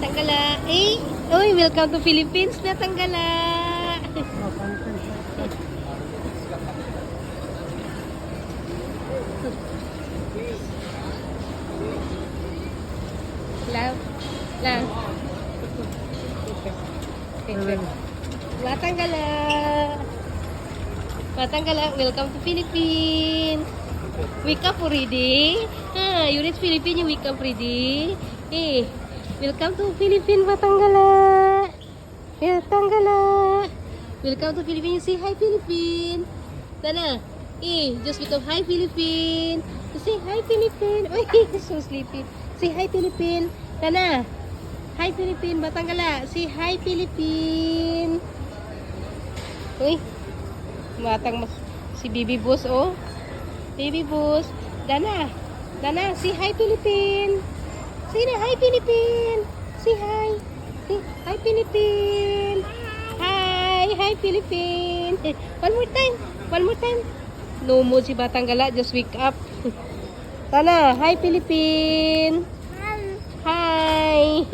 Batanggala. Eh, oy, welcome to Philippines, Batanggala. Love. Love. Batanggala. Batanggala, welcome to Philippines. Wake up already. Ah, you reach Philippines, you wake up already. Eh, welcome to Philippines, Batanggala. Batanggala. Welcome to Philippines. Say hi, Philippines. Tana. Eh, just wake up. Hi, Philippines. Say hi, Philippines. Oh, so sleepy. Say hi, Philippines. Tana. Hi, Philippines. Batanggala. Say hi, Philippines. Uy. Matang mas si Baby Boss, oh. Baby Boss. Dana. Dana, say hi, Philippines. Say na, hi, Philippines. Say hi. Say hi, Philippines. Hi. Hi, Philippines. One more time. One more time. No mood si Batanggala. Just wake up. Dana, hi, Philippines. Hi.